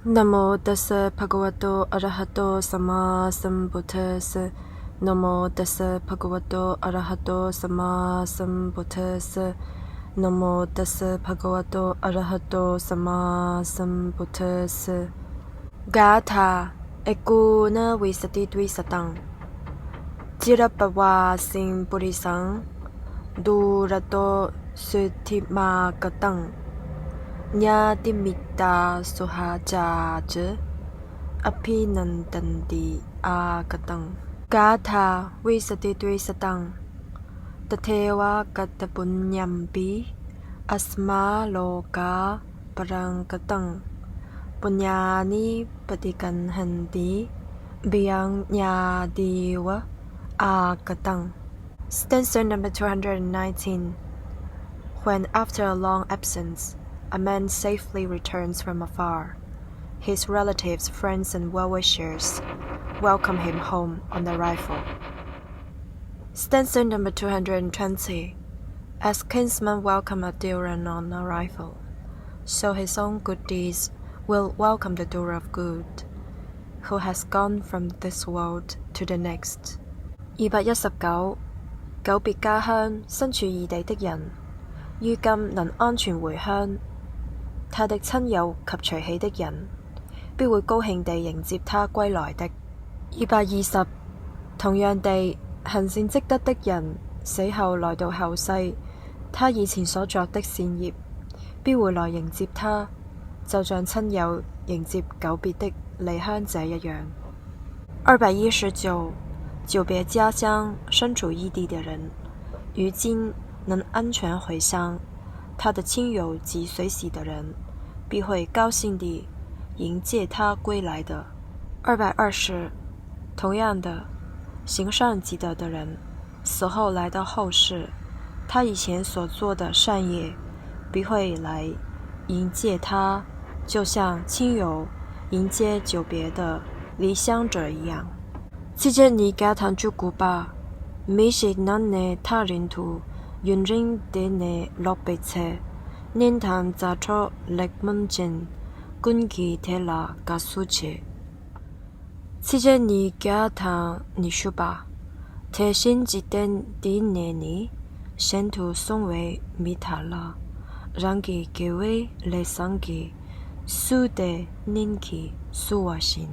Namo tassa bhagavato arahato sammāsambuddhasa. Namo tassa bhagavato arahato sammāsambuddhasa. Namo tassa bhagavato arahato sammāsambuddhasa. Gatā ekuna visati dvisatāṃ. Cirappavāsiṃ purisaṃ. Dūrato sotthimāgataṃ. Ñātimittā suhajjā abhinandanti āgataṃ. Gatā visati dvisatāṃ. Tatheva katapuññampi asmā lokā paraṃ Puññāni paṭigaṇhanti piyaṃ ñātīva āgataṃ. Stanza number 219. When after a long absence, a man safely returns from afar, his relatives, friends, and well-wishers welcome him home on arrival. Stanza number 220. As kinsmen welcome a doer on arrival, so his own good deeds will welcome the doer of good, who has gone from this world to the next. 219. 久別家鄉，身處異地的人，於今能安全回鄉，他的親友及隨喜的人，必會高興地迎接他歸來的。220. 同樣地，行善積德的人，死後來到後世，他以前所作的善業，必會來迎接他，就像親友迎接久別的離鄉者一樣。219. 久別家鄉，身處異地的人，於今能安全回鄉，他的親友及隨喜的人，必會高興地迎接他歸來的。220. 同樣的，行善積德的人，死後來到後世，他以前所做的善業，必會來迎接他，就像親友迎接久別的離鄉者一樣。Ñātīva cukupa, misi nane tarintu, yunring dene lopece, nintan zato lekmunjen, gungi tela gasuche. Ñātīva nishupa, te shinjiten dineni, shentu songwe mitala, rangi gewe lesangi, sude ninki suwashin.